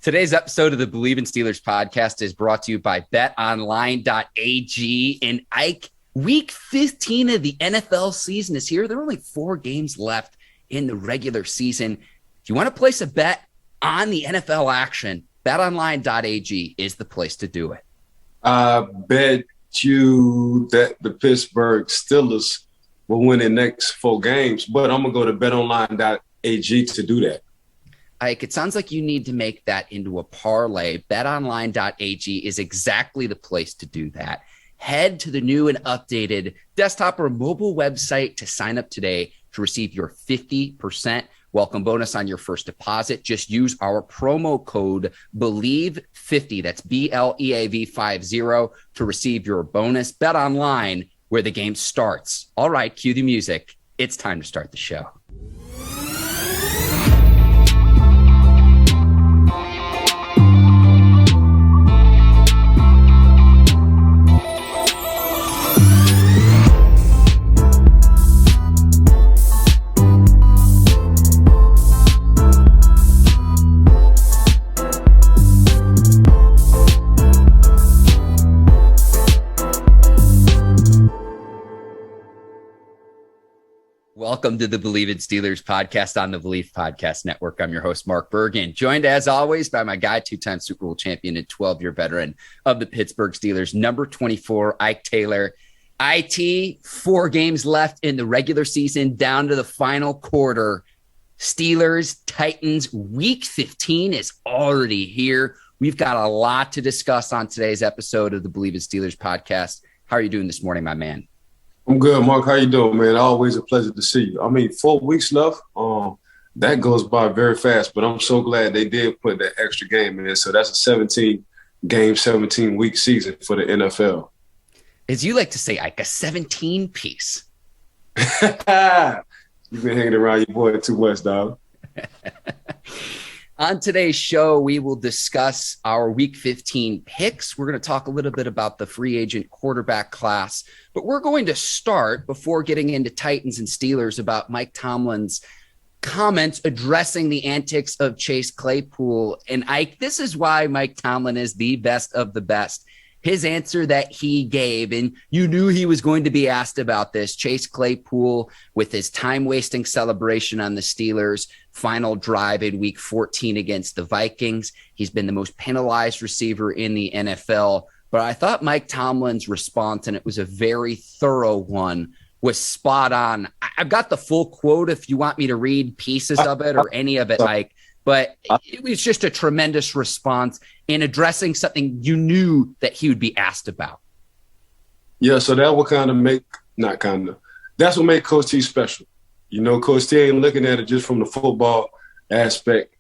Today's episode of the Bleav in Steelers podcast is brought to you by betonline.ag. And Ike, week 15 of the NFL season is here. There are only 4 games left in the regular season. If you want to place a bet on the NFL action, betonline.ag is the place to do it. I bet you that the Pittsburgh Steelers will win the next 4 games, but I'm going to go to betonline.ag to do that. Ike, it sounds like you need to make that into a parlay. BetOnline.ag is exactly the place to do that. Head to the new and updated desktop or mobile website to sign up today to receive your 50% welcome bonus on your first deposit. Just use our promo code Bleav50, that's BLEAV50, to receive your bonus. BetOnline, where the game starts. All right, cue the music. It's time to start the show. Welcome to the Bleav in Steelers podcast on the Bleav Podcast Network. I'm your host, Mark Bergin, joined as always by my guy, 2-time Super Bowl champion and 12-year veteran of the Pittsburgh Steelers, number 24, Ike Taylor. IT, 4 games left in the regular season, down to the final quarter. Steelers, Titans, week 15 is already here. We've got a lot to discuss on today's episode of the Bleav in Steelers podcast. How are you doing this morning, my man? I'm good, Mark. How you doing, man? Always a pleasure to see you. I mean, 4 weeks left. That goes by very fast, but I'm so glad they did put that extra game in. So that's a 17-game, 17-week season for the NFL. As you like to say, Ike, a 17-piece. You've been hanging around your boy too much, dog. On today's show, we will discuss our Week 15 picks. We're going to talk a little bit about the free agent quarterback class, but we're going to start, before getting into Titans and Steelers, about Mike Tomlin's comments addressing the antics of Chase Claypool. And Ike, this is why Mike Tomlin is the best of the best. His answer that he gave, and you knew he was going to be asked about this, Chase Claypool with his time-wasting celebration on the Steelers' final drive in Week 14 against the Vikings. He's been the most penalized receiver in the NFL. But I thought Mike Tomlin's response, and it was a very thorough one, was spot on. I've got the full quote if you want me to read pieces of it or any of it, Mike. But it was just a tremendous response in addressing something you knew that he would be asked about. Yeah, so that would that's what made Coach T special. You know, Coach T ain't looking at it just from the football aspect.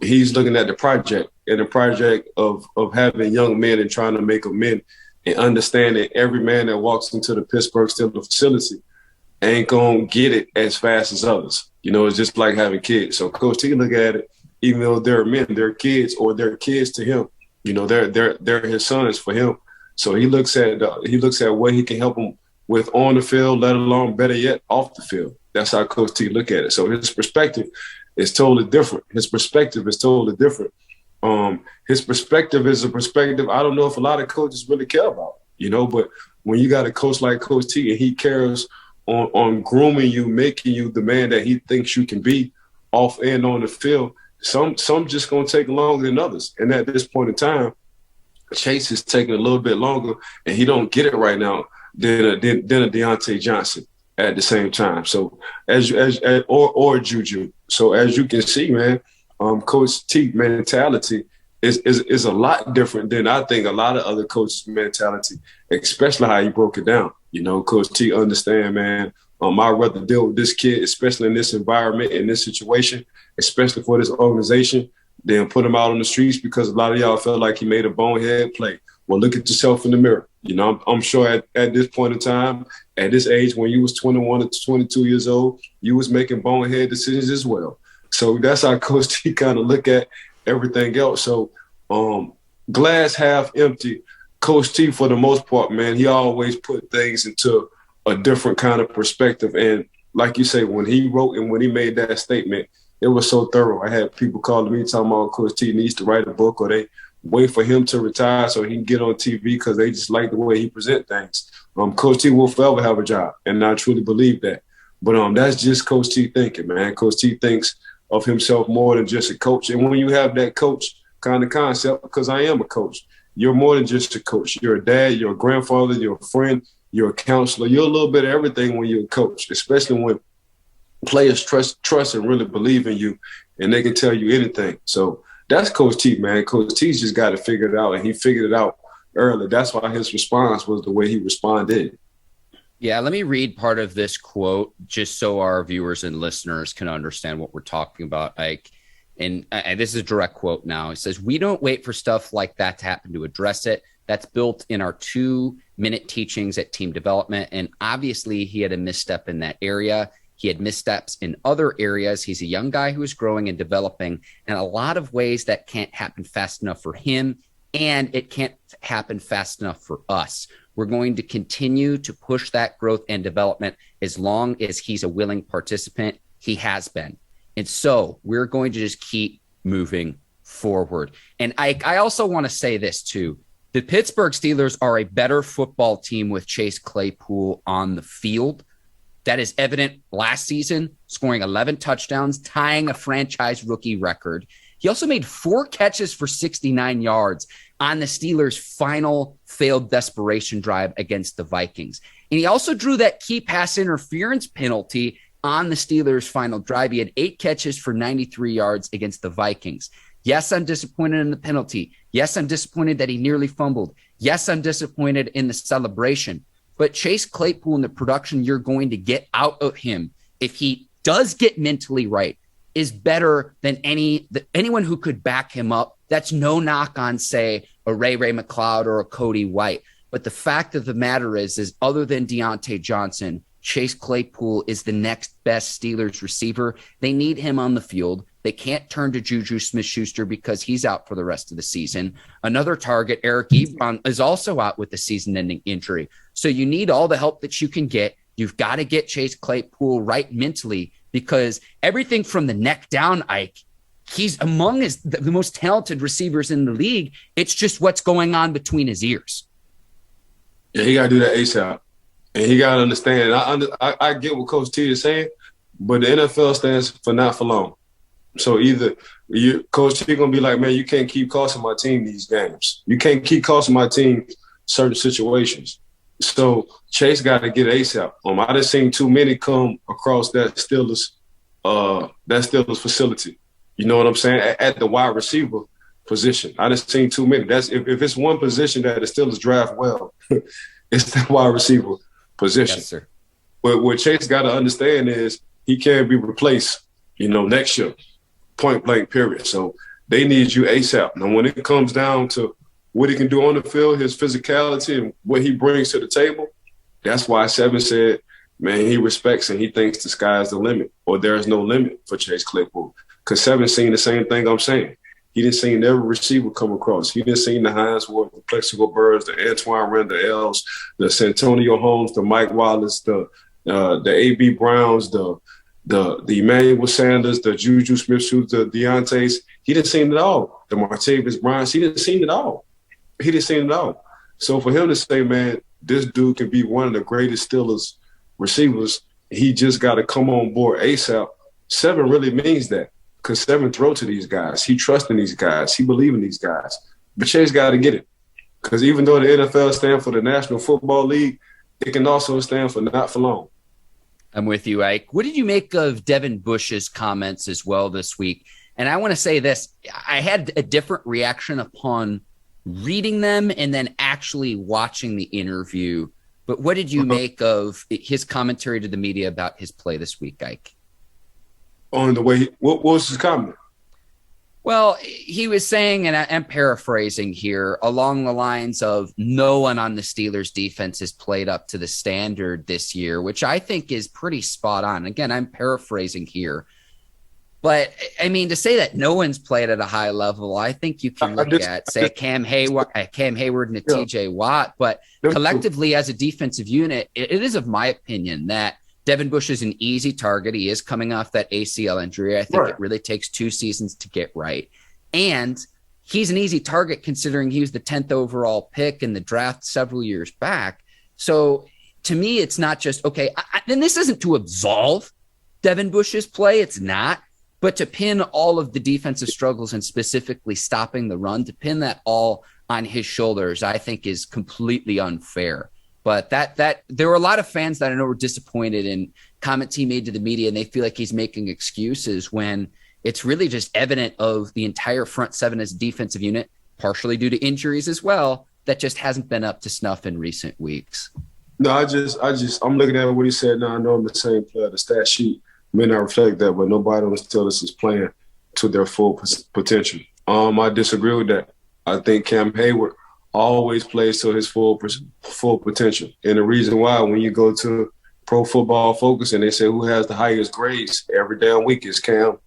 He's looking at the project, and the project of having young men and trying to make them men, and understanding every man that walks into the Pittsburgh Steelers facility ain't going to get it as fast as others. You know, it's just like having kids. So Coach T look at it, even though they're men, they're kids, or they're kids to him. You know, they're his sons for him. So he looks at what he can help them with on the field, let alone, better yet, off the field. That's how Coach T look at it. So his perspective is totally different. His perspective is a perspective I don't know if a lot of coaches really care about, you know, but when you got a coach like Coach T and he cares on grooming you, making you the man that he thinks you can be off and on the field, some just going to take longer than others. And at this point in time, Chase is taking a little bit longer, and he don't get it right now than a Deontay Johnson at the same time. So or Juju. So as you can see, man, Coach T mentality is a lot different than I think a lot of other coaches' mentality, especially how he broke it down. You know, Coach T understand, man, I'd rather deal with this kid, especially in this environment, in this situation, especially for this organization, than put him out on the streets, because a lot of y'all felt like he made a bonehead play. Well, look at yourself in the mirror. You know, I'm sure at this point in time, at this age, when you was 21 or 22 years old, you was making bonehead decisions as well. So that's how Coach T kind of look at everything else. So glass half empty. Coach T, for the most part, man, he always put things into a different kind of perspective. And like you say, when he wrote and when he made that statement, it was so thorough. I had people calling me talking about Coach T needs to write a book, or they wait for him to retire so he can get on TV because they just like the way he present things. Coach T will forever have a job, and I truly Bleav that. But that's just Coach T thinking, man. Coach T thinks of himself more than just a coach. And when you have that coach kind of concept, because I am a coach, you're more than just a coach. You're a dad, you're a grandfather, you're a friend, you're a counselor. You're a little bit of everything when you're a coach, especially when players trust and really Bleav in you, and they can tell you anything. So that's Coach T, man. Coach T's just got to figure it out, and he figured it out early. That's why his response was the way he responded. Yeah, let me read part of this quote just so our viewers and listeners can understand what we're talking about, Ike. And this is a direct quote now. It says, "We don't wait for stuff like that to happen to address it. That's built in our 2-minute teachings at team development." And obviously he had a misstep in that area. He had missteps in other areas. He's a young guy who is growing and developing, and a lot of ways that can't happen fast enough for him, and it can't happen fast enough for us. We're going to continue to push that growth and development as long as he's a willing participant. He has been. And so we're going to just keep moving forward. And I also want to say this too. The Pittsburgh Steelers are a better football team with Chase Claypool on the field. That is evident last season, scoring 11 touchdowns, tying a franchise rookie record. He also made 4 catches for 69 yards on the Steelers' final failed desperation drive against the Vikings. And he also drew that key pass interference penalty on the Steelers' final drive. He had 8 catches for 93 yards against the Vikings. Yes, I'm disappointed in the penalty. Yes, I'm disappointed that he nearly fumbled. Yes, I'm disappointed in the celebration. But Chase Claypool and the production you're going to get out of him, if he does get mentally right, is better than anyone who could back him up. That's no knock on, say, a Ray McLeod or a Cody White. But the fact of the matter is other than Deontay Johnson, Chase Claypool is the next best Steelers receiver. They need him on the field. They can't turn to Juju Smith-Schuster because he's out for the rest of the season. Another target, Eric Ebron, is also out with a season-ending injury. So you need all the help that you can get. You've got to get Chase Claypool right mentally, because everything from the neck down, Ike, he's among the most talented receivers in the league. It's just what's going on between his ears. Yeah, he got to do that ASAP. And he got to understand. I get what Coach T is saying, but the NFL stands for not for long. So either Coach T going to be like, man, you can't keep costing my team these games. You can't keep costing my team certain situations. So Chase got to get ASAP. I just seen too many come across that Steelers facility. You know what I'm saying? At the wide receiver position. I just seen too many. That's if it's one position that the Steelers draft well, it's the wide receiver position. Yes, sir. But what Chase got to understand is he can't be replaced, next year, point blank period. So they need you ASAP. Now, when it comes down to what he can do on the field, his physicality and what he brings to the table, that's why Seven said, man, he respects and he thinks the sky's the limit, or there is no limit for Chase Claypool. Because Seven's seen the same thing I'm saying. He didn't see every receiver come across. He didn't see the Hines Ward, the Plexico Birds, the Antoine Randall Els, the Santonio Holmes, the Mike Wallace, the A.B. Browns, the Emmanuel Sanders, the Juju Smith-Schuster, the Deontay's. He didn't see it all. The Martavis Bryant, he didn't see it all. He didn't see it all. So for him to say, man, this dude can be one of the greatest Steelers receivers, he just got to come on board ASAP. Seven really means that, because Seven throw to these guys. He trusts in these guys. He believes in these guys. But Chase got to get it, because even though the NFL stands for the National Football League, it can also stand for not for long. I'm with you, Ike. What did you make of Devin Bush's comments as well this week? And I want to say this. I had a different reaction upon reading them and then actually watching the interview. But what did you make of his commentary to the media about his play this week, Ike? On the way, what was his comment? Well, he was saying, and I'm paraphrasing here, along the lines of no one on the Steelers defense has played up to the standard this year, which I think is pretty spot on. Again, I'm paraphrasing here. But, I mean, to say that no one's played at a high level, I think you can look at, say, Cam Hayward and a TJ Watt. But collectively, as a defensive unit, it is of my opinion that Devin Bush is an easy target. He is coming off that ACL injury. I think it really takes 2 seasons to get right. And he's an easy target considering he was the 10th overall pick in the draft several years back. So to me, it's not just, okay, and this isn't to absolve Devin Bush's play. It's not. But to pin all of the defensive struggles and specifically stopping the run, to pin that all on his shoulders, I think is completely unfair. But that there were a lot of fans that I know were disappointed in comments he made to the media, and they feel like he's making excuses when it's really just evident of the entire front seven as a defensive unit, partially due to injuries as well, that just hasn't been up to snuff in recent weeks. No, I'm looking at what he said now. I know I'm the same player. The stat sheet may not reflect that, but nobody on the Steelers is playing to their full potential. I disagree with that. I think Cam Hayward always plays to his full potential. And the reason why, when you go to Pro Football Focus and they say who has the highest grades every damn week is Cam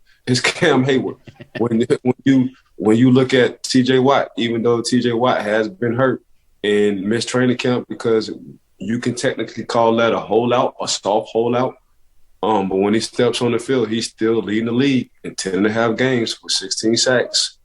Hayward. When you look at T.J. Watt, even though T.J. Watt has been hurt and missed training camp, because you can technically call that a holdout, a soft holdout. But when he steps on the field, he's still leading the league in 10.5 games with 16 sacks,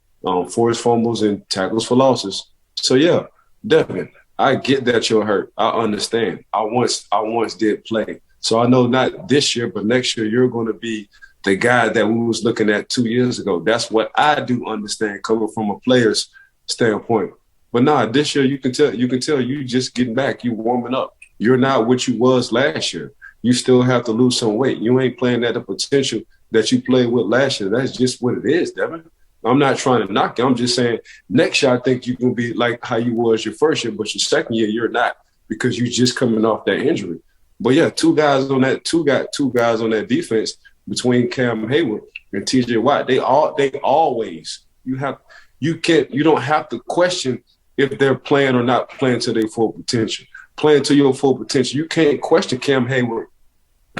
forced fumbles, and tackles for losses. So, yeah, Devin, I get that you're hurt. I understand. I once did play. So I know not this year, but next year you're going to be the guy that we was looking at 2 years ago. That's what I do understand coming from a player's standpoint. But this year you can tell you just getting back, you warming up. You're not what you was last year. You still have to lose some weight. You ain't playing at the potential that you played with last year. That's just what it is, Devin. I'm not trying to knock you. I'm just saying next year I think you're going to be like how you was your first year, but your second year you're not, because you're just coming off that injury. But, yeah, two guys on that defense between Cam Hayward and T.J. Watt. They always you don't have to question if they're playing or not playing to their full potential. Playing to your full potential. You can't question Cam Hayward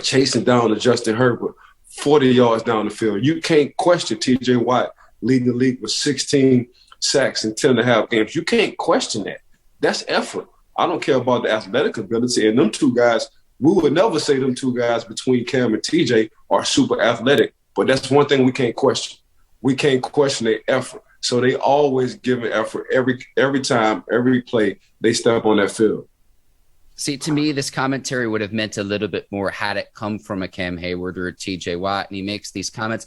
chasing down Justin Herbert 40 yards down the field. You can't question T.J. Watt leading the league with 16 sacks in 10.5 games. You can't question that. That's effort. I don't care about the athletic ability. And them two guys, we would never say them two guys between Cam and TJ are super athletic. But that's one thing we can't question. We can't question their effort. So they always give an effort every time, every play they step on that field. See, to me, this commentary would have meant a little bit more had it come from a Cam Hayward or a TJ Watt, and he makes these comments,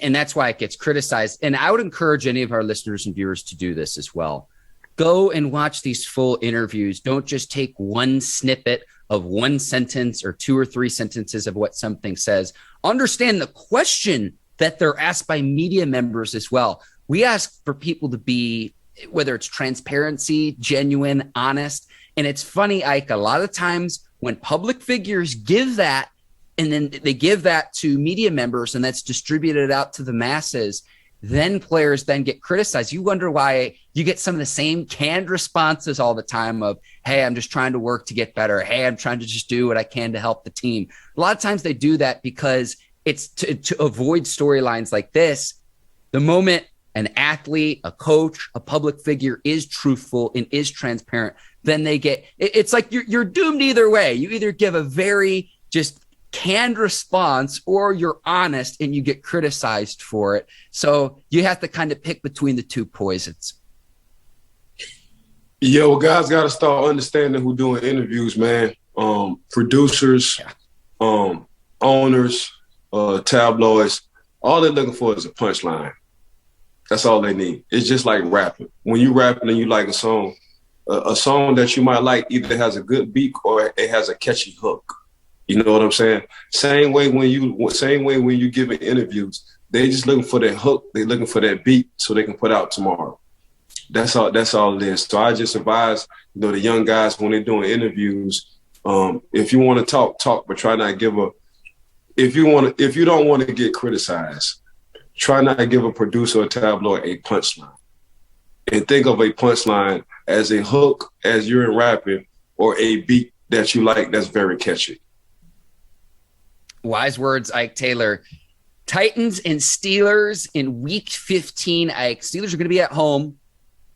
and that's why it gets criticized. And I would encourage any of our listeners and viewers to do this as well. Go and watch these full interviews. Don't just take one snippet of one sentence or 2 or 3 sentences of what something says. Understand the question that they're asked by media members as well. We ask for people to be, whether it's transparency, genuine, honest. And it's funny, Ike, a lot of times when public figures give that, and then they give that to media members and that's distributed out to the masses, then players then get criticized. You wonder why you get some of the same canned responses all the time of, hey, I'm just trying to work to get better. Hey, I'm trying to just do what I can to help the team. A lot of times they do that because it's to avoid storylines like this. The moment an athlete, a coach, a public figure is truthful and is transparent, then they get, it's like you're doomed either way. You either give a very just canned response or you're honest and you get criticized for it. So you have to kind of pick between the two poisons. Yeah, well, guys got to start understanding who doing interviews, man. Producers, owners, tabloids, all they're looking for is a punchline. That's all they need. It's just like rapping. When you rapping and you like a song that you might like either has a good beat or it has a catchy hook. You know what I'm saying? Same way when you giving interviews, they just looking for that hook. They looking for that beat so they can put out tomorrow. That's all it is. So I just advise, the young guys when they're doing interviews, if you want to talk, but try not to give if you don't want to get criticized, try not to give a producer or tabloid a punchline. And think of a punchline as a hook as you're in rapping or a beat that you like that's very catchy. Wise words, Ike Taylor. Titans and Steelers in week 15, Ike. Steelers are going to be at home,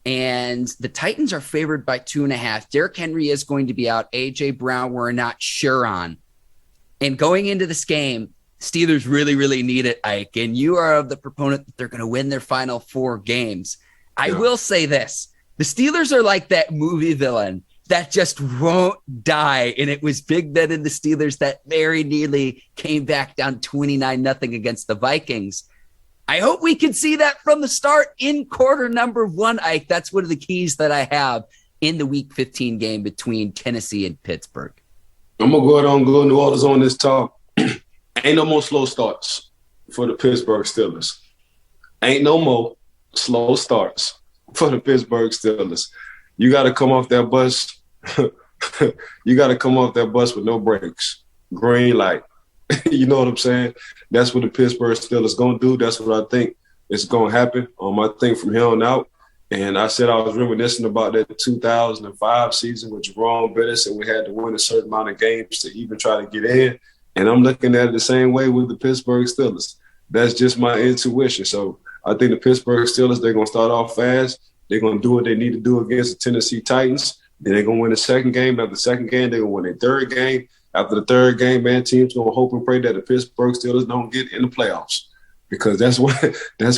and the Titans are favored by 2.5. Derrick Henry is going to be out. A.J. Brown, we're not sure on. And going into this game, Steelers really, really need it, Ike. And you are of the proponent that they're going to win their final 4 games. I will say this. The Steelers are like that movie villain that just won't die. And it was Big Ben and the Steelers that very nearly came back down 29-0 against the Vikings. I hope we can see that from the start in quarter number 1, Ike. That's one of the keys that I have in the Week 15 game between Tennessee and Pittsburgh. I'm going to go ahead and go New Orleans on this talk. Ain't no more slow starts for the Pittsburgh Steelers. Ain't no more slow starts for the Pittsburgh Steelers. You got to come off that bus. You got to come off that bus with no brakes. Green light. You know what I'm saying? That's what the Pittsburgh Steelers going to do. That's what I think is going to happen. I think from here on out. And I said I was reminiscing about that 2005 season with Jerome Bettis, and we had to win a certain amount of games to even try to get in. And I'm looking at it the same way with the Pittsburgh Steelers. That's just my intuition. So I think the Pittsburgh Steelers, they're going to start off fast. They're going to do what they need to do against the Tennessee Titans. Then they're going to win the second game. After the second game, they're going to win their third game. After the third game, man, teams going to hope and pray that the Pittsburgh Steelers don't get in the playoffs, because that's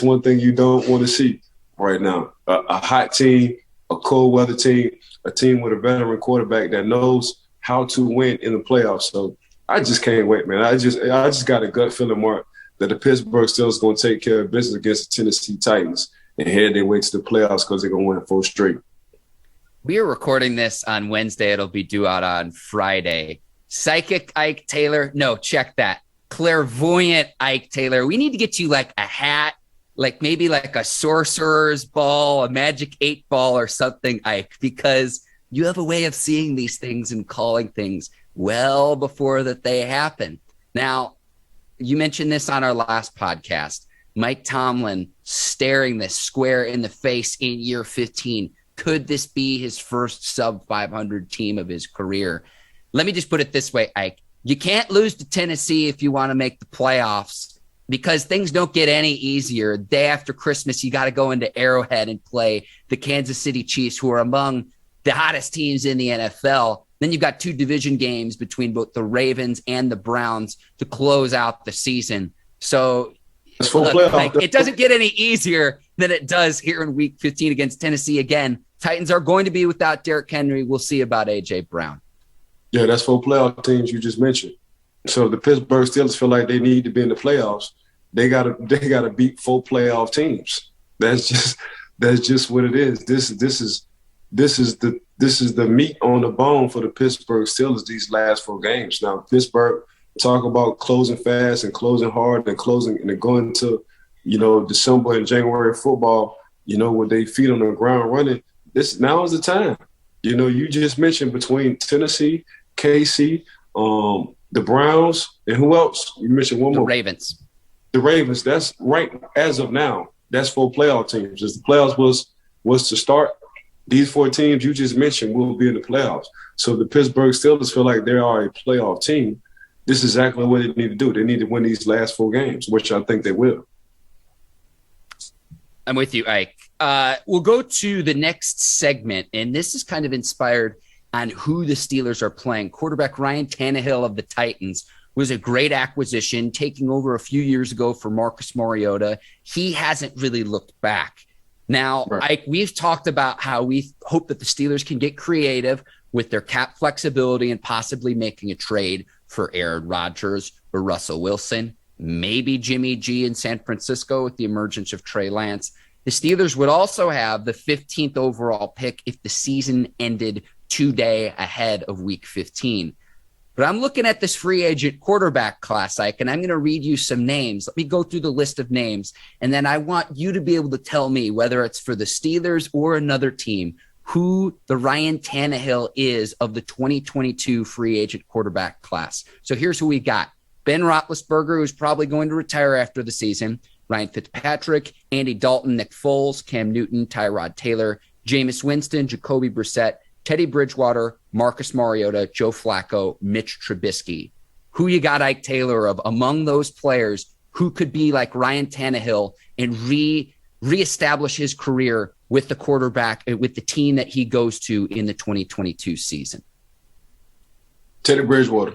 one thing you don't want to see right now. A hot team, a cold weather team, a team with a veteran quarterback that knows how to win in the playoffs. So I just can't wait, man. I just got a gut feeling, Mark, that the Pittsburgh Steelers going to take care of business against the Tennessee Titans and head their way to the playoffs because they're going to win 4 straight. We are recording this on Wednesday. It'll be due out on Friday. Psychic Ike Taylor. No, check that. Clairvoyant Ike Taylor. We need to get you like a hat, like maybe like a sorcerer's ball, a magic 8 ball or something, Ike, because you have a way of seeing these things and calling things well before that they happen. Now, you mentioned this on our last podcast. Mike Tomlin staring this square in the face in year 15. Could this be his first sub-500 team of his career? Let me just put it this way, Ike. You can't lose to Tennessee if you want to make the playoffs, because things don't get any easier. Day after Christmas, you got to go into Arrowhead and play the Kansas City Chiefs, who are among the hottest teams in the NFL. Then you've got 2 division games between both the Ravens and the Browns to close out the season. So look, Mike, it doesn't get any easier than it does here in Week 15 against Tennessee. Again, Titans are going to be without Derrick Henry. We'll see about A.J. Brown. Yeah, that's 4 playoff teams you just mentioned. So the Pittsburgh Steelers feel like they need to be in the playoffs. They gotta beat 4 playoff teams. That's just what it is. This is the meat on the bone for the Pittsburgh Steelers these last 4 games. Now, Pittsburgh talk about closing fast and closing hard and closing and going to, December and January football, with their feet on the ground running. Now is the time. You just mentioned between Tennessee, KC, the Browns, and who else? You mentioned one more. The Ravens. The Ravens. That's right. As of now, that's 4 playoff teams. As the playoffs was to start, these 4 teams you just mentioned will be in the playoffs. So the Pittsburgh Steelers feel like they are a playoff team. This is exactly what they need to do. They need to win these last 4 games, which I think they will. I'm with you, Ike. We'll go to the next segment, and this is kind of inspired on who the Steelers are playing. Quarterback Ryan Tannehill of the Titans was a great acquisition, taking over a few years ago for Marcus Mariota. He hasn't really looked back. Now, right. Ike, we've talked about how we hope that the Steelers can get creative with their cap flexibility and possibly making a trade for Aaron Rodgers or Russell Wilson, maybe Jimmy G in San Francisco with the emergence of Trey Lance. The Steelers would also have the 15th overall pick if the season ended today ahead of Week 15. But I'm looking at this free agent quarterback class, Ike, and I'm going to read you some names. Let me go through the list of names, and then I want you to be able to tell me whether it's for the Steelers or another team who the Ryan Tannehill is of the 2022 free agent quarterback class. So here's who we got. Ben Roethlisberger, who's probably going to retire after the season. Ryan Fitzpatrick, Andy Dalton, Nick Foles, Cam Newton, Tyrod Taylor, Jameis Winston, Jacoby Brissett, Teddy Bridgewater, Marcus Mariota, Joe Flacco, Mitch Trubisky. Who you got, Ike Taylor, of among those players who could be like Ryan Tannehill and reestablish his career with the quarterback, with the team that he goes to in the 2022 season? Teddy Bridgewater.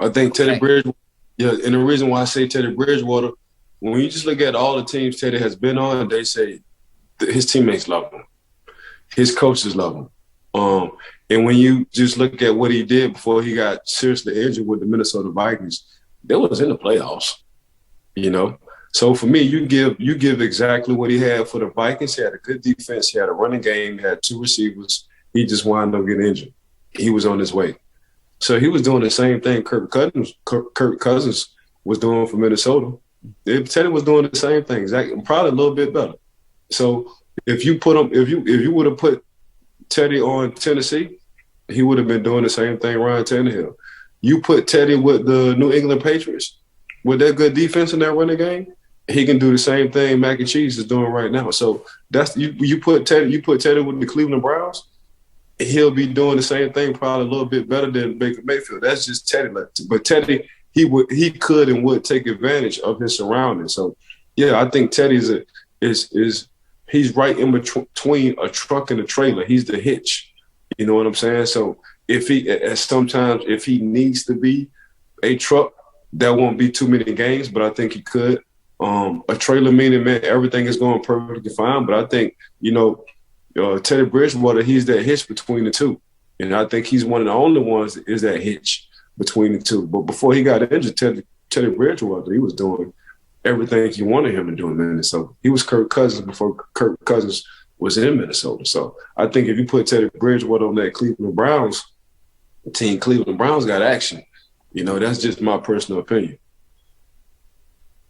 I think Teddy Bridgewater, and the reason why I say Teddy Bridgewater, when you just look at all the teams Teddy has been on, they say his teammates love him. His coaches love him. And when you just look at what he did before he got seriously injured with the Minnesota Vikings, they was in the playoffs, So for me, you give exactly what he had for the Vikings. He had a good defense. He had a running game. He had 2 receivers. He just wound up getting injured. He was on his way. So he was doing the same thing Kirk Cousins was doing for Minnesota. Teddy was doing the same thing, exactly, probably a little bit better. So if you would have put Teddy on Tennessee, he would have been doing the same thing Ryan Tannehill. You put Teddy with the New England Patriots, with that good defense in that running game, he can do the same thing Mac and Cheese is doing right now. So that's you put Teddy with the Cleveland Browns, he'll be doing the same thing, probably a little bit better than Baker Mayfield. That's just Teddy. But Teddy, he could and would take advantage of his surroundings. So yeah, I think Teddy's he's right in between a truck and a trailer. He's the hitch. You know what I'm saying? So if he needs to be a truck, there won't be too many games, but I think he could. A trailer meaning, man, everything is going perfectly fine. But I think, Teddy Bridgewater, he's that hitch between the two. And I think he's one of the only ones that is that hitch between the two. But before he got injured, Teddy Bridgewater, he was doing everything he wanted him to do in Minnesota. He was Kirk Cousins before Kirk Cousins was in Minnesota. So I think if you put Teddy Bridgewater on that Cleveland Browns team, Cleveland Browns got action. That's just my personal opinion.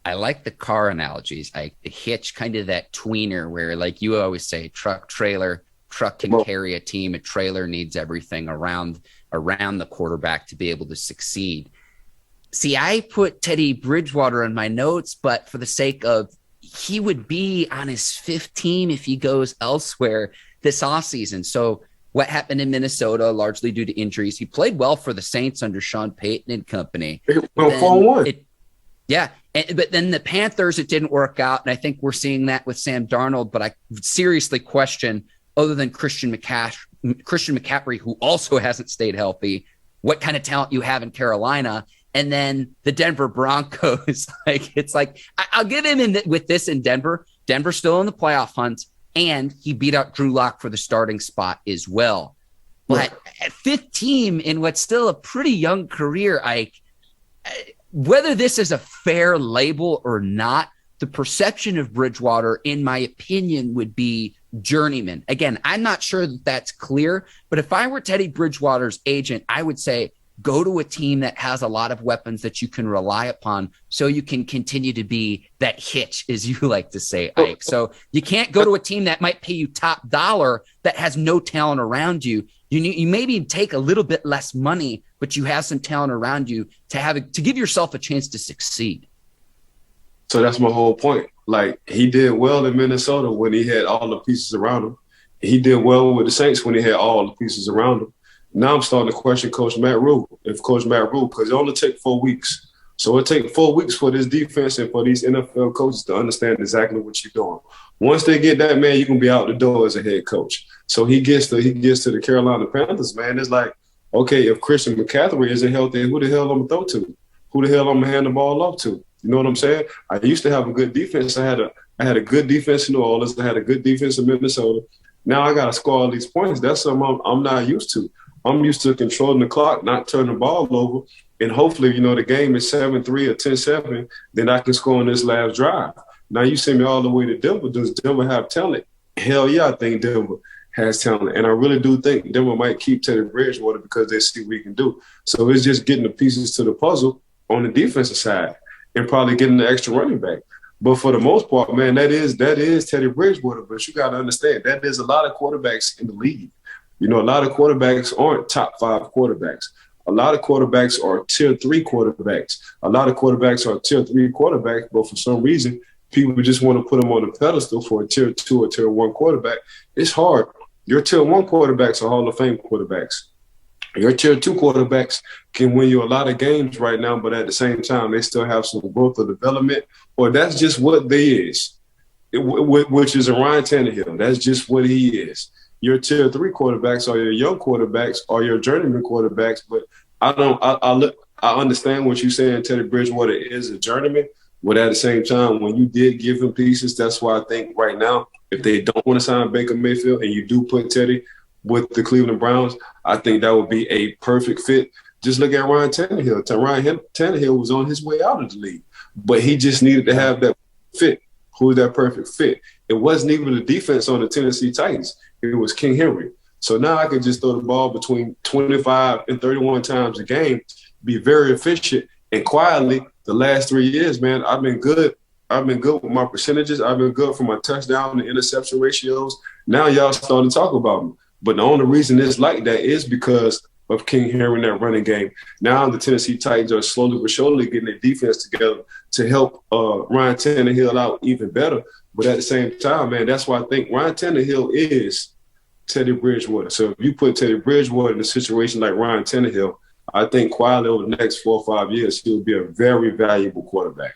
I like the car analogies. The hitch, kind of that tweener where, like you always say, truck, trailer. Truck can carry a team. A trailer needs everything around the quarterback to be able to succeed. See, I put Teddy Bridgewater in my notes, but for the sake of he would be on his 5th team if he goes elsewhere this offseason. So what happened in Minnesota, largely due to injuries. He played well for the Saints under Sean Payton and company. It went 4-1. Yeah. But then the Panthers, it didn't work out. And I think we're seeing that with Sam Darnold. But I seriously question, other than Christian McCaffrey, who also hasn't stayed healthy, what kind of talent you have in Carolina. And then the Denver Broncos, I'll give him with this in Denver. Denver's still in the playoff hunt, and he beat out Drew Lock for the starting spot as well. But at 5th team in what's still a pretty young career, whether this is a fair label or not, the perception of Bridgewater, in my opinion, would be journeyman. Again, I'm not sure that that's clear, but if I were Teddy Bridgewater's agent, I would say, go to a team that has a lot of weapons that you can rely upon so you can continue to be that hitch, as you like to say, Ike. So you can't go to a team that might pay you top dollar that has no talent around you. You maybe take a little bit less money, but you have some talent around you to give yourself a chance to succeed. So that's my whole point. Like, he did well in Minnesota when he had all the pieces around him. He did well with the Saints when he had all the pieces around him. Now I'm starting to question Coach Matt Rule, because it only take 4 weeks. So it takes 4 weeks for this defense and for these NFL coaches to understand exactly what you're doing. Once they get that, man, you can be out the door as a head coach. So he gets to the Carolina Panthers, man. It's like, okay, if Christian McCaffrey isn't healthy, who the hell I'm going to throw to? Who the hell I'm going to hand the ball off to? You know what I'm saying? I used to have a good defense. I had a good defense in New Orleans. I had a good defense in Minnesota. Now I got to score all these points. That's something I'm not used to. I'm used to controlling the clock, not turning the ball over. And hopefully, the game is 7-3 or 10-7, then I can score on this last drive. Now you send me all the way to Denver. Does Denver have talent? Hell yeah, I think Denver has talent. And I really do think Denver might keep Teddy Bridgewater because they see what he can do. So it's just getting the pieces to the puzzle on the defensive side and probably getting the extra running back. But for the most part, man, that is Teddy Bridgewater. But you got to understand, that there's a lot of quarterbacks in the league. A lot of quarterbacks aren't top 5 quarterbacks. A lot of quarterbacks are tier 3 quarterbacks. A lot of quarterbacks are tier 3 quarterbacks, but for some reason, people just want to put them on the pedestal for a tier 2 or tier 1 quarterback. It's hard. Your tier 1 quarterbacks are Hall of Fame quarterbacks. Your tier 2 quarterbacks can win you a lot of games right now, but at the same time, they still have some growth or development, or that's just what they is, which is a Ryan Tannehill. That's just what he is. Your tier 3 quarterbacks are your young quarterbacks or your journeyman quarterbacks, but I I understand what you're saying. Teddy Bridgewater is a journeyman, but at the same time, when you did give him pieces, that's why I think right now, if they don't want to sign Baker Mayfield and you do put Teddy with the Cleveland Browns, I think that would be a perfect fit. Just look at Ryan Tannehill. Ryan Tannehill was on his way out of the league, but he just needed to have that fit. Who's that perfect fit? It wasn't even the defense on the Tennessee Titans. It was King Henry. So now I can just throw the ball between 25 and 31 times a game, be very efficient, and quietly the last 3 years, man, I've been good. I've been good with my percentages. I've been good for my touchdown and interception ratios. Now y'all starting to talk about me. But the only reason it's like that is because of King Henry in that running game. Now the Tennessee Titans are slowly but surely getting their defense together to help Ryan Tannehill out even better. But at the same time, man, that's why I think Ryan Tannehill is Teddy Bridgewater. So if you put Teddy Bridgewater in a situation like Ryan Tannehill, I think quietly over the next 4 or 5 years, he'll be a very valuable quarterback.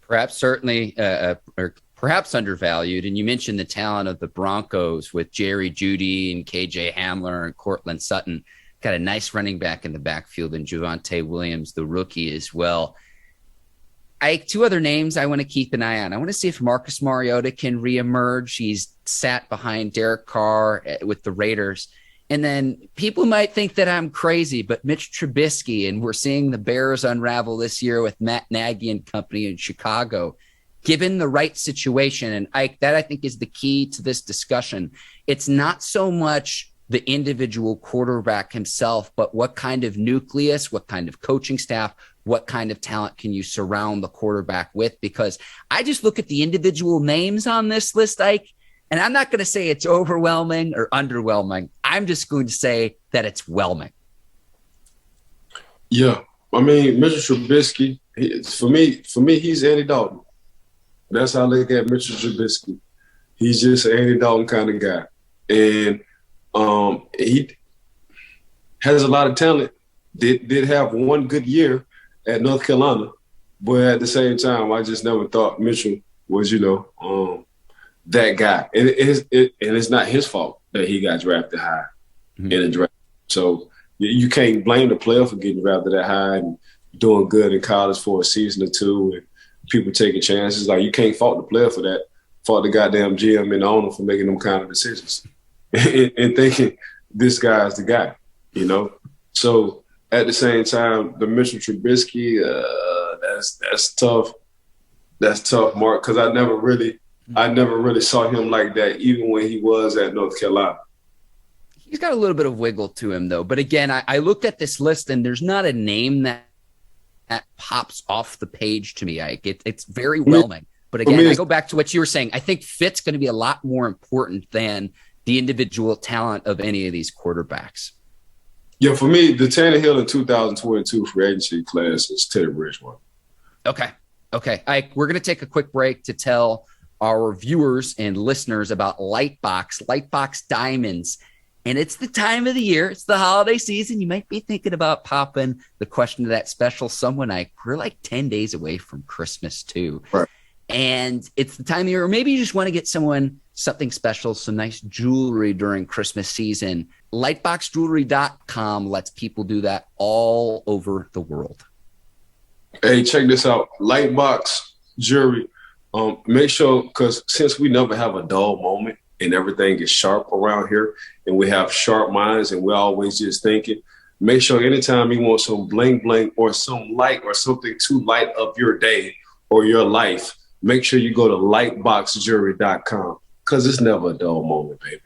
Perhaps certainly, or perhaps undervalued. And you mentioned the talent of the Broncos with Jerry Jeudy and KJ Hamler and Cortland Sutton. Got a nice running back in the backfield, and Javonte Williams, the rookie, as well. Two other names I want to keep an eye on. I want to see if Marcus Mariota can reemerge. He's sat behind Derek Carr with the Raiders. And then people might think that I'm crazy, but Mitch Trubisky, and we're seeing the Bears unravel this year with Matt Nagy and company in Chicago, given the right situation. And that I think is the key to this discussion. It's not so much the individual quarterback himself, but what kind of nucleus, what kind of coaching staff, what kind of talent can you surround the quarterback with? Because I just look at the individual names on this list, Ike, and I'm not going to say it's overwhelming or underwhelming. I'm just going to say that it's whelming. Yeah. I mean, Mitchell Trubisky, for me, he's Andy Dalton. That's how I look at Mitchell Trubisky. He's just an Andy Dalton kind of guy. And he has a lot of talent. Did have one good year at North Carolina, but at the same time, I just never thought Mitchell was, that guy. And it's not his fault that he got drafted high in the draft. So you can't blame the player for getting drafted that high and doing good in college for a season or two and people taking chances. Like, you can't fault the player for that. Fault the goddamn GM and the owner for making them kind of decisions and thinking this guy's the guy, So at the same time, the Mitchell Trubisky, that's tough. That's tough, Mark, because I never really saw him like that, even when he was at North Carolina. He's got a little bit of wiggle to him, though. But again, I looked at this list, and there's not a name that pops off the page to me. It's very whelming. But again, I go back to what you were saying. I think fit's going to be a lot more important than the individual talent of any of these quarterbacks. Yeah, for me, the Tannehill in 2022 free agency class is Teddy Bridgewater. Okay. Ike, we're going to take a quick break to tell our viewers and listeners about Lightbox Diamonds. And it's the time of the year. It's the holiday season. You might be thinking about popping the question to that special someone. We're like 10 days away from Christmas too. Right. And it's the time of year, or maybe you just want to get someone something special, some nice jewelry during Christmas season. Lightboxjewelry.com lets people do that all over the world. Hey, check this out. Lightbox Jewelry. Make sure, because since we never have a dull moment and everything is sharp around here and we have sharp minds and we're always just thinking, make sure anytime you want some bling bling or some light or something to light up your day or your life, make sure you go to lightboxjewelry.com because it's never a dull moment, baby.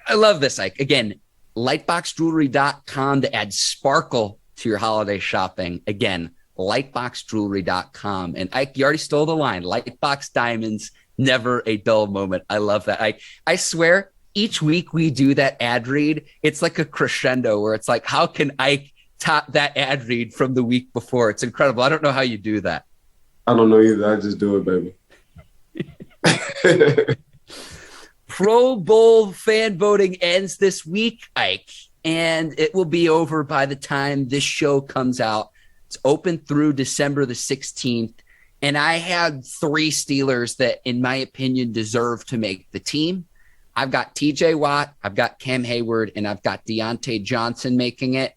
I love this, Ike. Again, lightboxjewelry.com to add sparkle to your holiday shopping. Again, lightboxjewelry.com. And Ike, you already stole the line. Lightbox Diamonds, never a dull moment. I love that. I swear, each week we do that ad read, it's like a crescendo where it's like, how can Ike top that ad read from the week before? It's incredible. I don't know how you do that. I don't know either. I just do it, baby. Pro Bowl fan voting ends this week, Ike, and it will be over by the time this show comes out. It's open through December the 16th, and I had 3 Steelers that, in my opinion, deserve to make the team. I've got TJ Watt, I've got Cam Hayward, and I've got Deontay Johnson making it.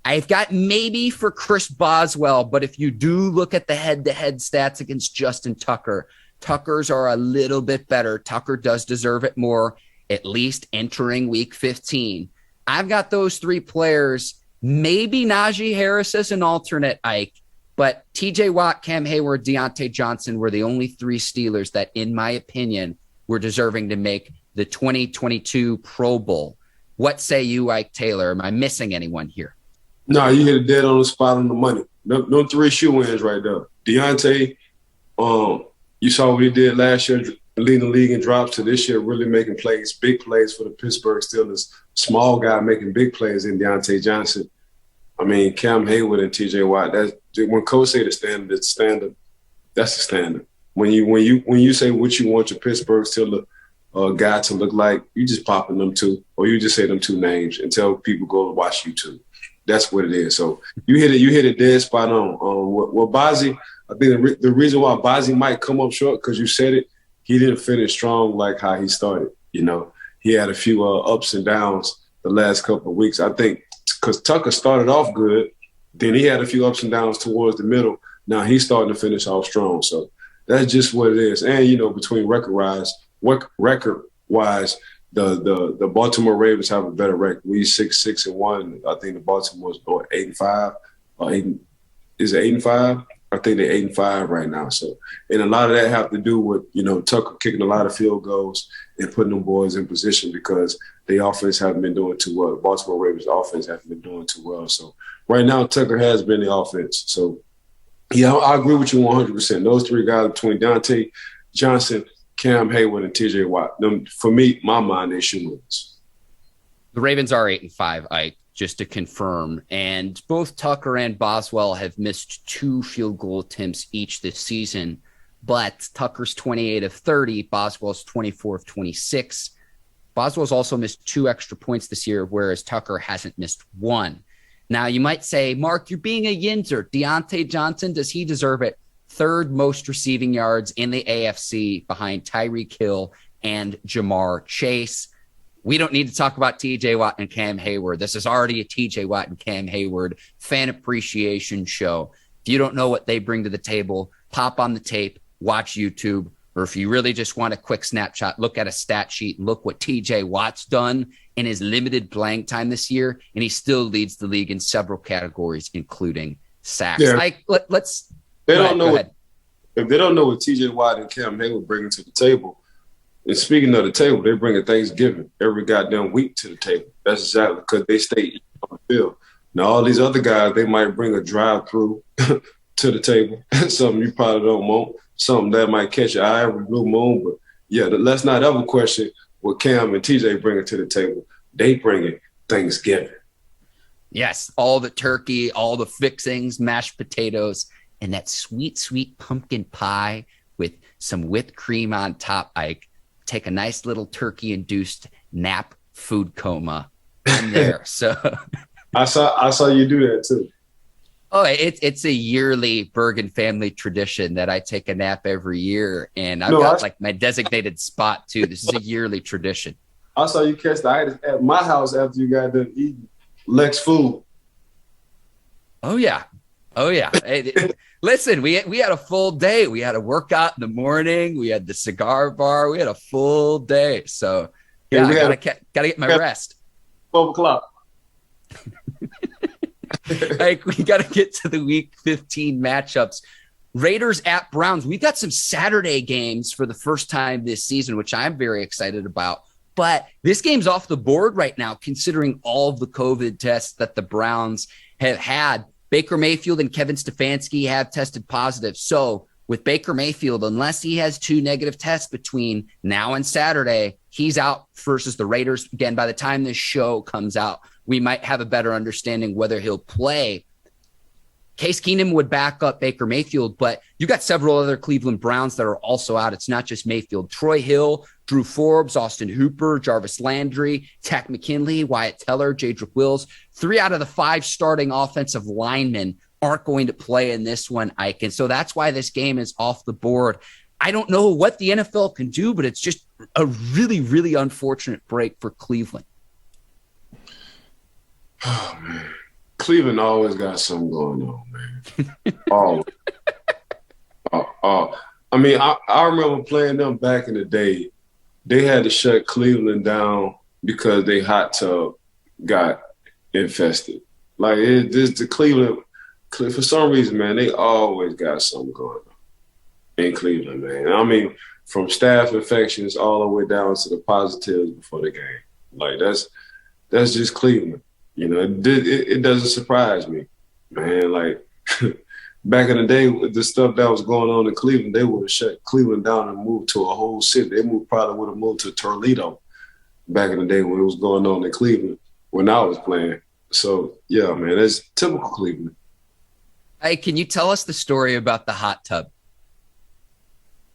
I've got maybe for Chris Boswell, but if you do look at the head-to-head stats against Justin Tucker, Tucker's are a little bit better. Tucker does deserve it more, at least entering week 15. I've got those three players, maybe Najee Harris as an alternate, Ike, but TJ Watt, Cam Hayward, Deontay Johnson were the only three Steelers that, in my opinion, were deserving to make the 2022 Pro Bowl. What say you, Ike Taylor? Am I missing anyone here? No, you hit it dead on the spot on the money. No three shoe-ins right there. Deontay, you saw what he did last year, leading the league in drops, to this year really making plays, big plays for the Pittsburgh Steelers. Small guy making big plays in Deontay Johnson. I mean, Cam Hayward and TJ Watt. When coach say the standard, it's standard. That's the standard. When you say what you want your Pittsburgh Steelers guy to look like, you just popping them two, or you just say them two names and tell people go watch YouTube. That's what it is. So you hit it dead spot on. Well, Bozzy, I think the reason why Bozzy might come up short, because you said it, he didn't finish strong like how he started. You know, he had a few ups and downs the last couple of weeks. I think because Tucker started off good, then he had a few ups and downs towards the middle. Now he's starting to finish off strong. So that's just what it is. And, you know, between record-wise, the Baltimore Ravens have a better record. We 6-1. I think the Baltimore's 8-5. Is it 8-5? I think they're 8-5 right now. So, and a lot of that have to do with, you know, Tucker kicking a lot of field goals and putting them boys in position, because the offense haven't been doing too well. The Baltimore Ravens offense haven't been doing too well. So right now, Tucker has been the offense. So yeah, I agree with you 100%. Those three guys between Deontay Johnson, Cam Hayward, and TJ Watt, them, for me, my mind, they should lose. The Ravens are 8-5, Ike, just to confirm. And both Tucker and Boswell have missed 2 field goal attempts each this season. But Tucker's 28 of 30, Boswell's 24 of 26. Boswell's also missed 2 extra points this year, whereas Tucker hasn't missed 1. Now, you might say, Mark, you're being a yinzer. Deontay Johnson, does he deserve it? 3rd most receiving yards in the AFC behind Tyreek Hill and Jamar Chase. We don't need to talk about TJ Watt and Cam Hayward. This is already a TJ Watt and Cam Hayward fan appreciation show. If you don't know what they bring to the table, pop on the tape, watch YouTube, or if you really just want a quick snapshot, look at a stat sheet and look what TJ Watt's done in his limited playing time this year, and he still leads the league in several categories, including sacks. Yeah. They don't know if they don't know what TJ Watt and Cam Hayward bringing to the table. And speaking of the table, they bring a Thanksgiving every goddamn week to the table. That's exactly because they stay on the field. Now, all these other guys, they might bring a drive-through to the table, something you probably don't want, something that might catch your eye every blue moon. But, yeah, let's not ever question what Cam and TJ bringing to the table. They bringing Thanksgiving. Yes, all the turkey, all the fixings, mashed potatoes, and that sweet, sweet pumpkin pie with some whipped cream on top. Ike, take a nice little turkey-induced nap food coma in there. So I saw you do that too. Oh, it's a yearly Bergin family tradition that I take a nap every year, and I've got like my designated spot too. This is a yearly tradition. I saw you catch the itis at my house after you got done eating Lex food. Oh yeah. Listen, we had a full day. We had a workout in the morning. We had the cigar bar. We had a full day. So yeah, I gotta get my rest. 12 o'clock. Like, we got to get to the week 15 matchups. Raiders at Browns. We've got some Saturday games for the first time this season, which I'm very excited about. But this game's off the board right now, considering all of the COVID tests that the Browns have had. Baker Mayfield and Kevin Stefanski have tested positive. So with Baker Mayfield, unless he has 2 negative tests between now and Saturday, he's out versus the Raiders. Again, by the time this show comes out, we might have a better understanding whether he'll play. Case Keenum would back up Baker Mayfield, but you got several other Cleveland Browns that are also out. It's not just Mayfield. Troy Hill, Drew Forbes, Austin Hooper, Jarvis Landry, Takk McKinley, Wyatt Teller, Jedrick Wills. 3 out of the 5 starting offensive linemen aren't going to play in this one, Ike. And so that's why this game is off the board. I don't know what the NFL can do, but it's just a really, really unfortunate break for Cleveland. Oh, man. Cleveland always got something going on, man. Always. I mean, I remember playing them back in the day. They had to shut Cleveland down because their hot tub got infested. Like, the Cleveland, for some reason, man, they always got something going on in Cleveland, man. I mean, from staph infections all the way down to the positives before the game. Like, that's just Cleveland. You know, it doesn't surprise me, man. Like, back in the day, the stuff that was going on in Cleveland, they would have shut Cleveland down and moved to a whole city. They probably would have moved to Toledo back in the day when it was going on in Cleveland when I was playing. So, yeah, man, that's typical Cleveland. Hey, can you tell us the story about the hot tub?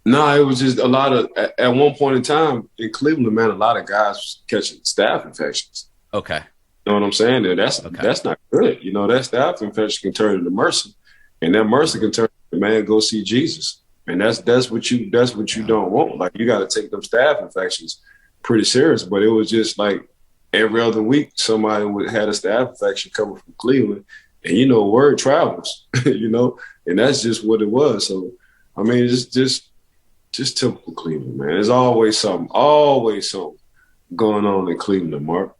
No, it was just a lot of – at one point in time in Cleveland, man, a lot of guys was catching staph infections. Okay. You know what I'm saying? That's not good. You know, that staph infection can turn into MRSA. And that MRSA can turn the man go see Jesus, and that's what you don't want. Like, you got to take them staph infections pretty serious. But it was just like every other week somebody had a staph infection coming from Cleveland, and you know, word travels, you know, and that's just what it was. So I mean, it's just typical Cleveland, man. There's always something going on in Cleveland, Mark.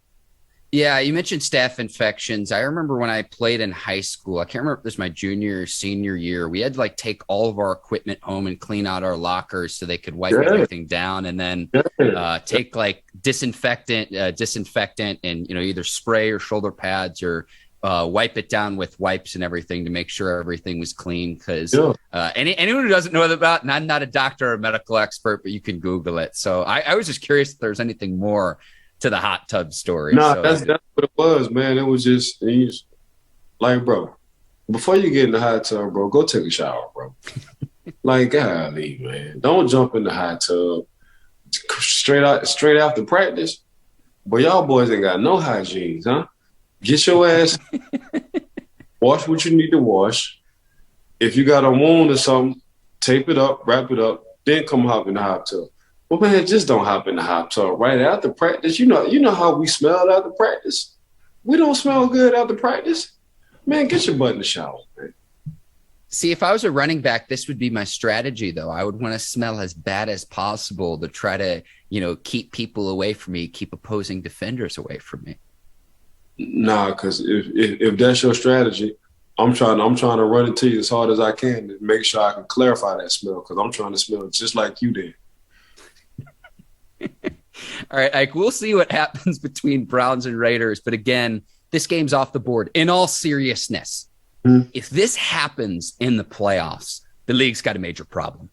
Yeah, you mentioned staph infections. I remember when I played in high school, I can't remember if this was my junior or senior year, we had to like take all of our equipment home and clean out our lockers so they could wipe everything down, and then take like disinfectant and, you know, either spray or shoulder pads or wipe it down with wipes and everything to make sure everything was clean. Because anyone who doesn't know about, and I'm not a doctor or a medical expert, but you can Google it. So I was just curious if there's anything more to the hot tub story. No, that's what it was, man. It was just like, bro, before you get in the hot tub, bro, go take a shower, bro. Like, golly, man, don't jump in the hot tub straight after practice. But y'all boys ain't got no hygiene, huh? Get your ass, wash what you need to wash. If you got a wound or something, tape it up, wrap it up, then come hop in the hot tub. Well, man, just don't hop in the hot tub right after practice. You know how we smell after practice? We don't smell good after practice. Man, get your butt in the shower, man. See, if I was a running back, this would be my strategy, though. I would want to smell as bad as possible to try to, you know, keep people away from me, keep opposing defenders away from me. Nah, because if that's your strategy, I'm trying to run into you as hard as I can to make sure I can clarify that smell, because I'm trying to smell just like you did. All right, Ike, we'll see what happens between Browns and Raiders. But again, this game's off the board. In all seriousness, if this happens in the playoffs, the league's got a major problem.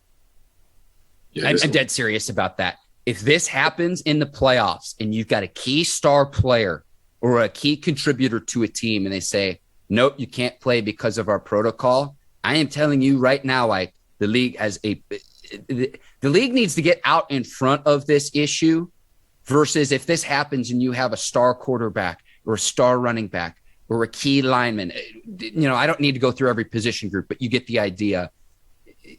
Yeah, I'm dead serious about that. If this happens in the playoffs and you've got a key star player or a key contributor to a team and they say, nope, you can't play because of our protocol, I am telling you right now, Ike, the league needs to get out in front of this issue, versus if this happens and you have a star quarterback or a star running back or a key lineman. You know, I don't need to go through every position group, but you get the idea.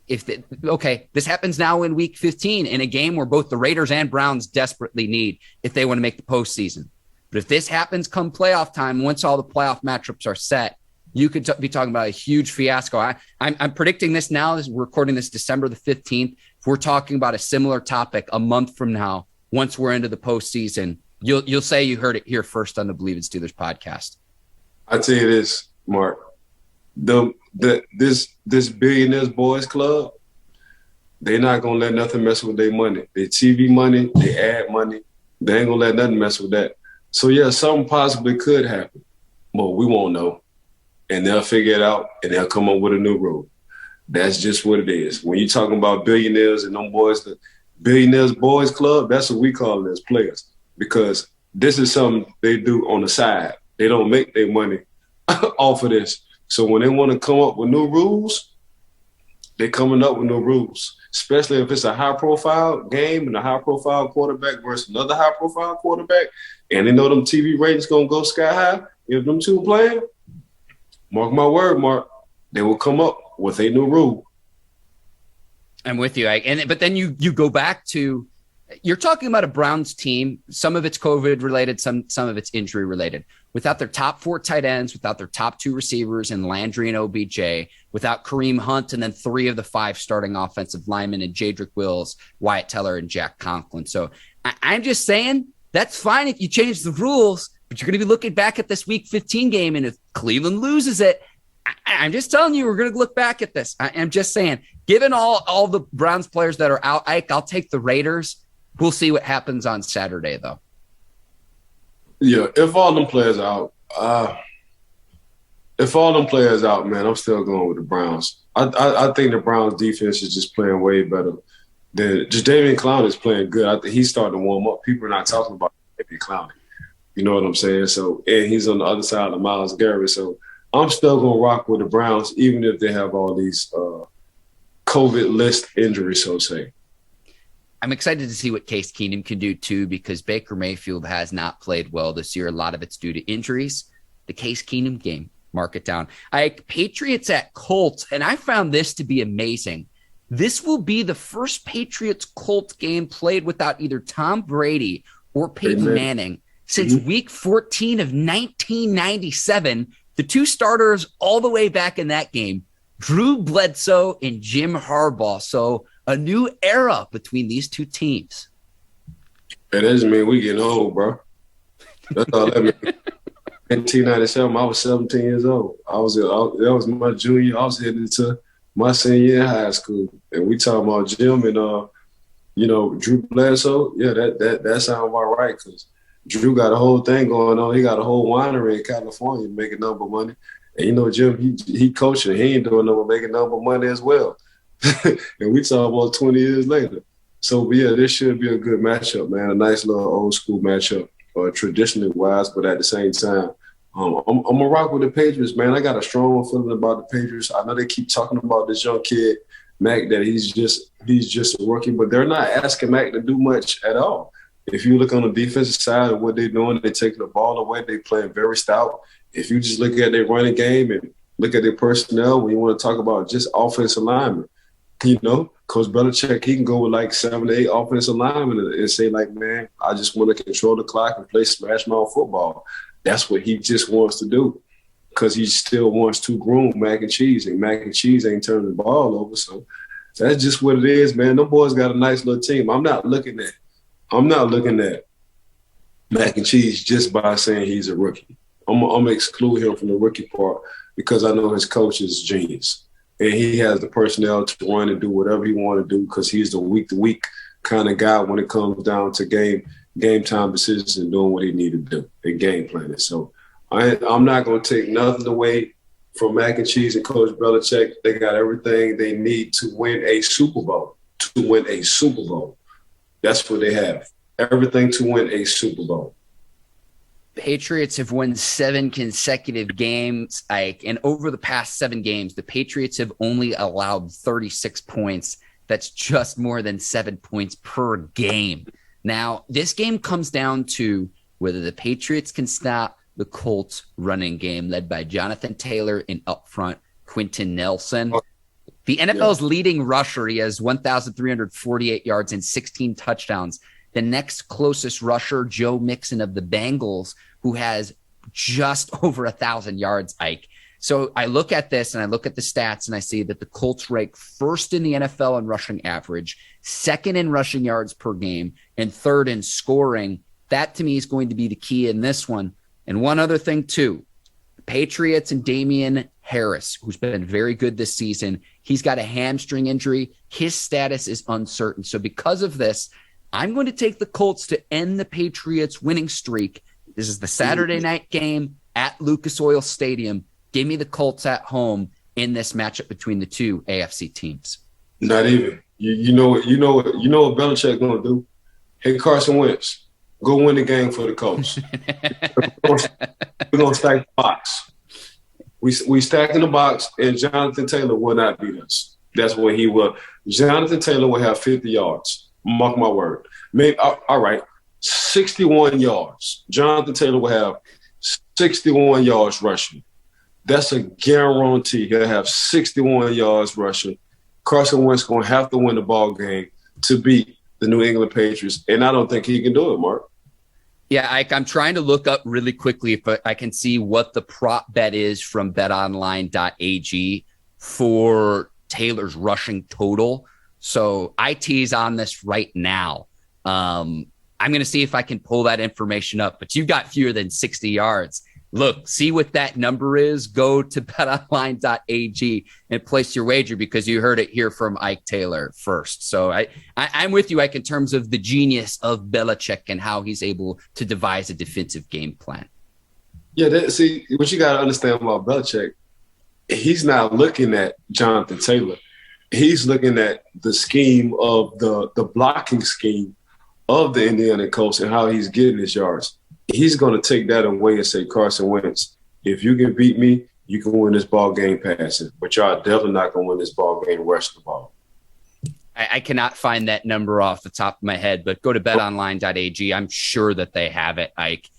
This happens now in week 15 in a game where both the Raiders and Browns desperately need if they want to make the postseason. But if this happens come playoff time, once all the playoff matchups are set, you could be talking about a huge fiasco. I'm predicting this now. We're recording this December the 15th. If we're talking about a similar topic a month from now, once we're into the postseason, you'll say you heard it here first on the Bleav in Steelers podcast. I tell you this, Mark. This Billionaires Boys Club, they're not gonna let nothing mess with their money. Their TV money, their ad money, they ain't gonna let nothing mess with that. So yeah, something possibly could happen, but we won't know. And they'll figure it out, and they'll come up with a new rule. That's just what it is. When you're talking about billionaires and them boys, the Billionaires Boys Club, that's what we call it as players, because this is something they do on the side. They don't make their money off of this. So when they want to come up with new rules, they're coming up with new rules, especially if it's a high-profile game and a high-profile quarterback versus another high-profile quarterback, and they know them TV ratings going to go sky high. If them two playing, mark my word, Mark, they will come up with a new rule. I'm with you, Ike. But then you go back to You're talking about a Browns team. Some of it's COVID related, some of it's injury related. Without their top 4 tight ends, without their top 2 receivers in Landry and OBJ, without Kareem Hunt, and then 3 of the 5 starting offensive linemen in Jedrick Wills, Wyatt Teller, and Jack Conklin. So I'm just saying that's fine if you change the rules, but you're going to be looking back at this Week 15 game, and if Cleveland loses it, I'm just telling you, we're going to look back at this. I'm just saying, given all the Browns players that are out, Ike, I'll take the Raiders. We'll see what happens on Saturday, though. Yeah, if all them players out, man, I'm still going with the Browns. I think the Browns defense is just playing way better than just David Clowney is playing good. I think he's starting to warm up. People are not talking about David Clowney. You know what I'm saying? So, and he's on the other side of Myles Garrett. So I'm still going to rock with the Browns, even if they have all these COVID list injuries, so to say. I'm excited to see what Case Keenum can do, too, because Baker Mayfield has not played well this year. A lot of it's due to injuries. The Case Keenum game, mark it down. Patriots at Colts, and I found this to be amazing. This will be the first Patriots-Colts game played without either Tom Brady or Peyton Manning since Week 14 of 1997. The 2 starters all the way back in that game, Drew Bledsoe and Jim Harbaugh. So a new era between these 2 teams. It doesn't mean we getting old, bro. That's all that means. In 1997, I was 17 years old. That was my junior year. I was heading into my senior year in high school. And we talking about Jim and, Drew Bledsoe. Yeah, that sounds about right because Drew got a whole thing going on. He got a whole winery in California making number money. And, Jim, he coaching. He ain't doing no making number money as well. And we talk about 20 years later. So, yeah, this should be a good matchup, man. A nice little old school matchup, traditionally wise, but at the same time, I'm going to rock with the Patriots, man. I got a strong feeling about the Patriots. I know they keep talking about this young kid, Mac, that he's just a rookie, but they're not asking Mac to do much at all. If you look on the defensive side of what they're doing, they're taking the ball away. They're playing very stout. If you just look at their running game and look at their personnel, when you want to talk about just offensive linemen, Coach Belichick, he can go with like 7 to 8 offensive linemen and say like, man, I just want to control the clock and play smash mouth football. That's what he just wants to do because he still wants to groom Mac and Cheese, and Mac and Cheese ain't turning the ball over. So that's just what it is, man. Them boys got a nice little team. I'm not looking at Mac and Cheese just by saying he's a rookie. I'm going to exclude him from the rookie part because I know his coach is genius. And he has the personnel to run and do whatever he want to do because he's the week-to-week kind of guy when it comes down to game time decisions and doing what he need to do and game planning. So I'm not going to take nothing away from Mac and Cheese and Coach Belichick. They got everything they need to win a Super Bowl. That's what they have. Everything to win a Super Bowl. Patriots have won 7 consecutive games, Ike, and over the past 7 games, the Patriots have only allowed 36 points. That's just more than 7 points per game. Now, this game comes down to whether the Patriots can stop the Colts running game led by Jonathan Taylor and up front Quentin Nelson. The NFL's leading rusher, he has 1,348 yards and 16 touchdowns. The next closest rusher, Joe Mixon of the Bengals, who has just over 1,000 yards, Ike. So I look at this and I look at the stats and I see that the Colts rank first in the NFL in rushing average, second in rushing yards per game, and third in scoring. That to me is going to be the key in this one. And one other thing too, the Patriots and Damian Harris, who's been very good this season, he's got a hamstring injury. His status is uncertain. So because of this, I'm going to take the Colts to end the Patriots winning streak. This is the Saturday night game at Lucas Oil Stadium. Give me the Colts at home in this matchup between the 2 AFC teams. Not even. You know what Belichick gonna do? Hey, Carson Wentz, go win the game for the Colts. We're gonna stack the box. We stacking the box, and Jonathan Taylor will not beat us. That's what he will. Jonathan Taylor will have 50 yards. Mark my word. Maybe all right. 61 yards. Jonathan Taylor will have 61 yards rushing. That's a guarantee. He'll have 61 yards rushing. Carson Wentz going to have to win the ball game to beat the New England Patriots, and I don't think he can do it, Mark. Yeah, I'm trying to look up really quickly if I can see what the prop bet is from betonline.ag for Taylor's rushing total. So IT is on this right now. I'm going to see if I can pull that information up, but you've got fewer than 60 yards. Look, see what that number is. Go to betonline.ag and place your wager because you heard it here from Ike Taylor first. So I'm with you, Ike, in terms of the genius of Belichick and how he's able to devise a defensive game plan. Yeah, see, what you got to understand about Belichick, he's not looking at Jonathan Taylor. He's looking at the scheme of the blocking scheme of the Indiana Colts and how he's getting his yards. He's going to take that away and say, Carson Wentz, if you can beat me, you can win this ball game passing. But y'all definitely not going to win this ball game rushing the ball. I cannot find that number off the top of my head, but go to betonline.ag. I'm sure that they have it, Ike.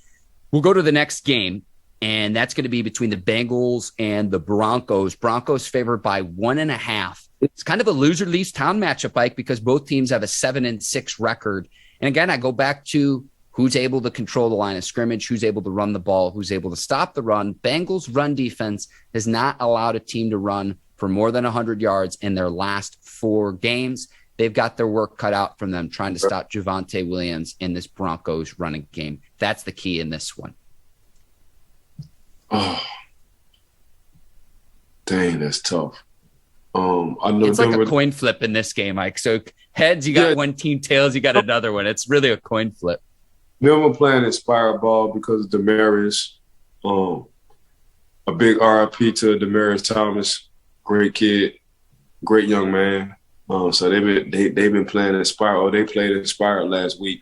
We'll go to the next game, and that's going to be between the Bengals and the Broncos. Broncos favored by 1.5. It's kind of a loser leaves town matchup, Ike, because both teams have a 7-6 record. And again, I go back to who's able to control the line of scrimmage, who's able to run the ball, who's able to stop the run. Bengals' run defense has not allowed a team to run for more than 100 yards in their last 4 games. They've got their work cut out from them trying to stop Javonte Williams in this Broncos running game. That's the key in this one. Oh, dang, that's tough. I know it's like a coin flip in this game, Mike. So heads, you got one team, tails, you got another one. It's really a coin flip. Denver playing inspired ball because of Demaryius. A big RIP to Demaryius Thomas, great kid, great young man. So they've been playing inspired. Or they played inspired last week.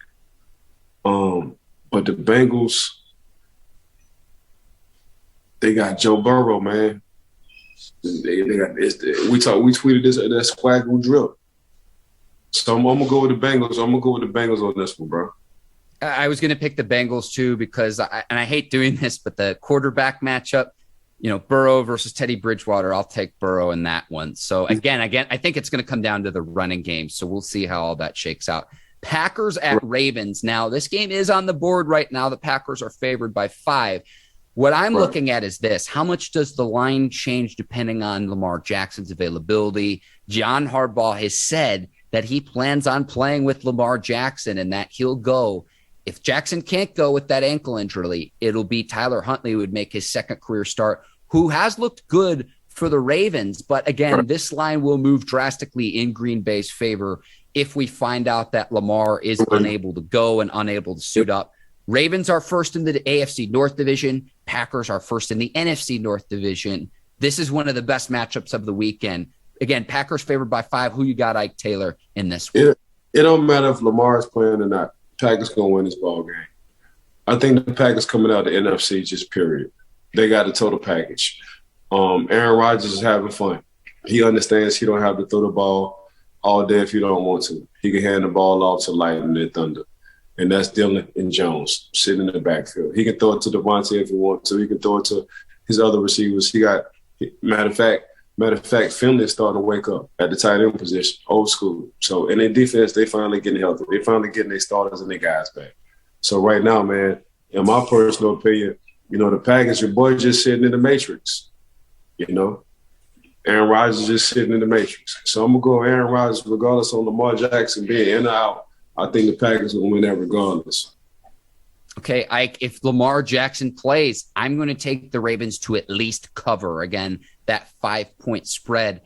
But the Bengals, they got Joe Burrow, man. They got this. We tweeted this at that swaggle drill. So I'm gonna go with the Bengals. I'm gonna go with the Bengals on this one, bro. I was going to pick the Bengals too because I hate doing this, but the quarterback matchup, Burrow versus Teddy Bridgewater, I'll take Burrow in that one. So again, I think it's going to come down to the running game. So we'll see how all that shakes out. Packers at Ravens. Now, this game is on the board right now. The Packers are favored by 5. What I'm looking at is this. How much does the line change depending on Lamar Jackson's availability? John Harbaugh has said that he plans on playing with Lamar Jackson and that he'll go. If Jackson can't go with that ankle injury, it'll be Tyler Huntley who would make his second career start, who has looked good for the Ravens. But again, this line will move drastically in Green Bay's favor if we find out that Lamar is unable to go and unable to suit up. Ravens are first in the AFC North Division. Packers are first in the NFC North Division. This is one of the best matchups of the weekend. Again, Packers favored by 5. Who you got, Ike Taylor, in this one? It don't matter if Lamar is playing or not. Packers going to win this ball game. I think the Packers coming out of the NFC, just period. They got the total package. Aaron Rodgers is having fun. He understands he don't have to throw the ball all day if you don't want to. He can hand the ball off to Lightning and Thunder. And that's Dillon and Jones sitting in the backfield. He can throw it to Devontae if he wants to. He can throw it to his other receivers. Matter of fact, Finley is starting to wake up at the tight end position, old school. So in their defense, they finally getting healthy. They finally getting their starters and their guys back. So right now, man, in my personal opinion, the Packers, your boy just sitting in the Matrix. Aaron Rodgers is just sitting in the Matrix. So I'm going to go Aaron Rodgers regardless on Lamar Jackson being in or out. I think the Packers will win that regardless. Okay, Ike, if Lamar Jackson plays, I'm going to take the Ravens to at least cover, again, that 5-point spread.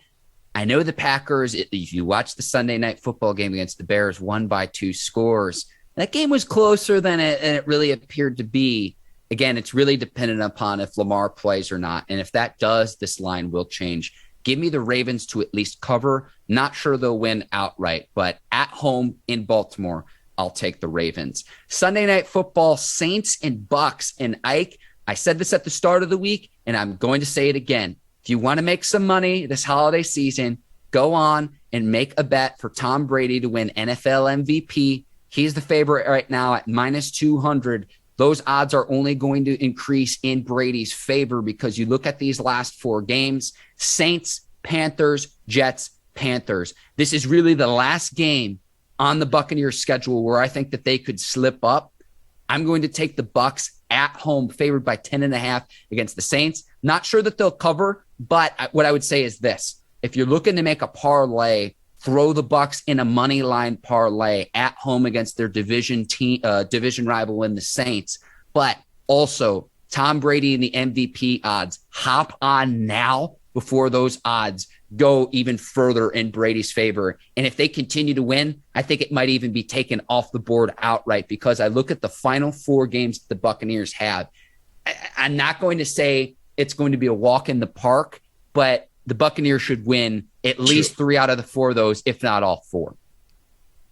I know the Packers, if you watch the Sunday night football game against the Bears, won by 2 scores. That game was closer than it really appeared to be. Again, it's really dependent upon if Lamar plays or not. And if that does, this line will change. Give me the Ravens to at least cover. Not sure they'll win outright, but at home in Baltimore, I'll take the Ravens. Sunday night football, Saints and Bucks. And Ike, I said this at the start of the week, and I'm going to say it again. If you want to make some money this holiday season, go on and make a bet for Tom Brady to win NFL MVP. He's the favorite right now at -200. Those odds are only going to increase in Brady's favor because you look at these last 4 games, Saints, Panthers, Jets, Panthers. This is really the last game on the Buccaneers schedule where I think that they could slip up, I'm going to take the Bucs at home, favored by 10.5 against the Saints. Not sure that they'll cover, but what I would say is this. If you're looking to make a parlay, throw the Bucs in a money line parlay at home against their division rival in the Saints. But also, Tom Brady and the MVP odds, hop on now before those odds go even further in Brady's favor. And if they continue to win, I think it might even be taken off the board outright, because I look at the final 4 games the Buccaneers have. I'm not going to say it's going to be a walk in the park, but the Buccaneers should win at least 3 out of the 4 of those, if not all 4.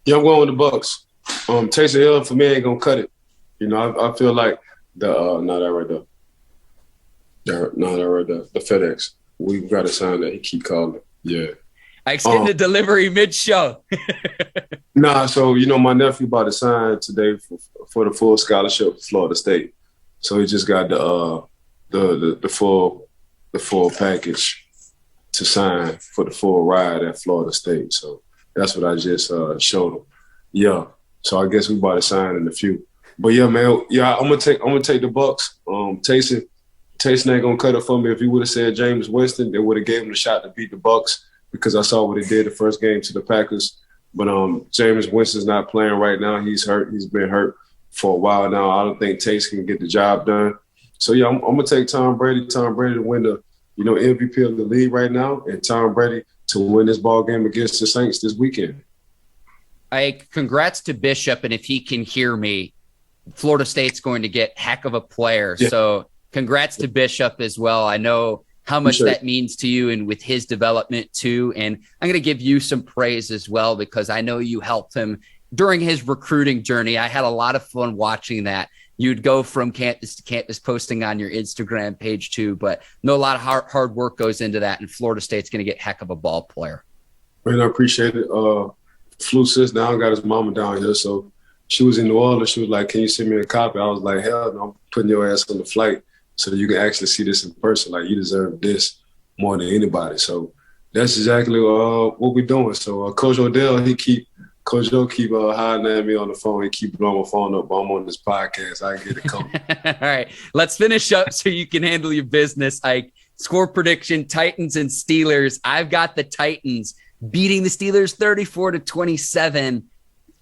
Yeah, I'm going with the Bucs. Taysom Hill for me ain't gonna cut it. You know, I feel like the FedEx. We've got to sign that. He keep calling. Yeah. Ike's getting the delivery mid-show. So, you know, my nephew about to sign today for the full scholarship for Florida State. So he just got the full package to sign for the full ride at Florida State. So that's what I just showed him. Yeah. So I guess we about to sign in a few. But yeah, man. Yeah, I'm gonna take the Bucs. Taysom ain't gonna cut it for me. If he would have said James Winston, they would have gave him the shot to beat the Bucs, because I saw what he did the first game to the Packers. But James Winston's not playing right now. He's hurt. He's been hurt for a while now. I don't think Taysom can get the job done. So yeah, I'm gonna take Tom Brady. Tom Brady to win the MVP of the league right now, and Tom Brady to win this ball game against the Saints this weekend. Congrats to Bishop, and if he can hear me, Florida State's going to get heck of a player. Yeah. So congrats to Bishop as well. I know how much that means to you and with his development too. And I'm going to give you some praise as well, because I know you helped him during his recruiting journey. I had a lot of fun watching that. You'd go from campus to campus posting on your Instagram page too, but a lot of hard work goes into that, and Florida State's going to get heck of a ball player. Man, I appreciate it. Flew sis down, got his mama down here. So she was in New Orleans. She was like, "Can you send me a copy?" I was like, "Hell no, I'm putting your ass on the flight so you can actually see this in person. Like, you deserve this more than anybody." So that's exactly what we're doing. So Coach Odell, Coach Joe keep hiding at me on the phone. He keep blowing my phone up. But I'm on this podcast. I get it covered. All right, let's finish up so you can handle your business. Score prediction: Titans and Steelers. I've got the Titans beating the Steelers 34-27.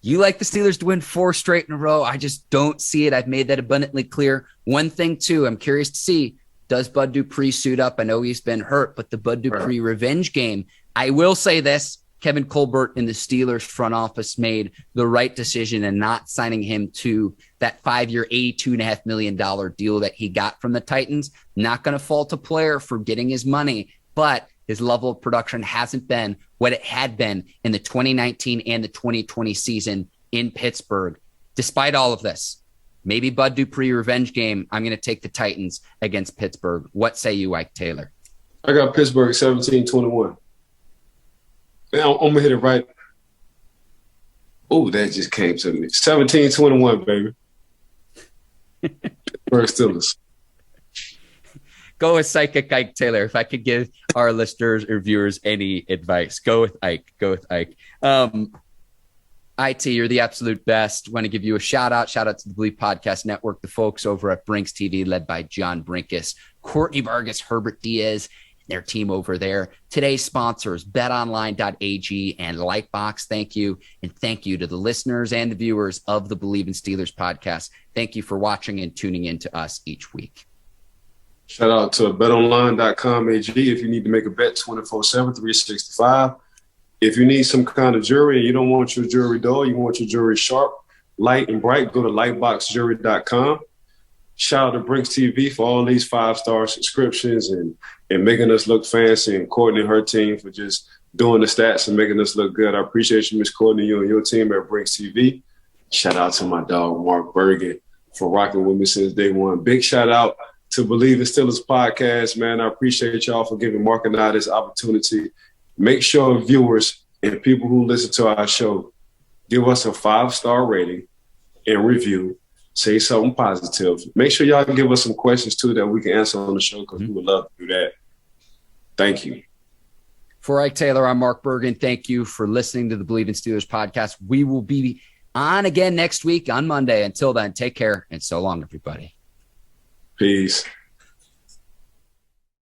You like the Steelers to win 4 straight in a row. I just don't see it. I've made that abundantly clear. One thing, too, I'm curious to see, does Bud Dupree suit up? I know he's been hurt, but the Bud Dupree revenge game, I will say this, Kevin Colbert in the Steelers front office made the right decision in not signing him to that 5-year, $82.5 million deal that he got from the Titans. Not going to fault a player for getting his money, but his level of production hasn't been what it had been in the 2019 and the 2020 season in Pittsburgh. Despite all of this, maybe Bud Dupree revenge game, I'm going to take the Titans against Pittsburgh. What say you, Ike Taylor? I got Pittsburgh 17-21. Man, I'm going to hit it right. Oh, that just came to me. 17-21, baby. Pittsburgh Steelers. Go with Psychic Ike Taylor. If I could give our listeners or viewers any advice, go with Ike. IT, you're the absolute best. Want to give you a shout out. Shout out to the Bleav Podcast Network, the folks over at Brinks TV, led by John Brinkus, Courtney Vargas, Herbert Diaz, and their team over there. Today's sponsors, betonline.ag and Lightbox. Thank you. And thank you to the listeners and the viewers of the Bleav in Steelers podcast. Thank you for watching and tuning in to us each week. Shout out to betonline.com AG. If you need to make a bet 24/7, 365. If you need some kind of jewelry and you don't want your jewelry dull, you want your jewelry sharp, light, and bright, go to lightboxjewelry.com. Shout out to Brinks TV for all these 5-star subscriptions and making us look fancy, and Courtney and her team for just doing the stats and making us look good. I appreciate you, Miss Courtney, you and your team at Brinks TV. Shout out to my dog, Mark Bergin, for rocking with me since day one. Big shout out to Bleav in Steelers podcast, man. I appreciate y'all for giving Mark and I this opportunity. Make sure viewers and people who listen to our show give us a 5-star rating and review. Say something positive. Make sure y'all can give us some questions too that we can answer on the show, because we would love to do that. Thank you. For Ike Taylor, I'm Mark Bergin. Thank you for listening to the Bleav in Steelers podcast. We will be on again next week on Monday. Until then, take care and so long, everybody. Peace.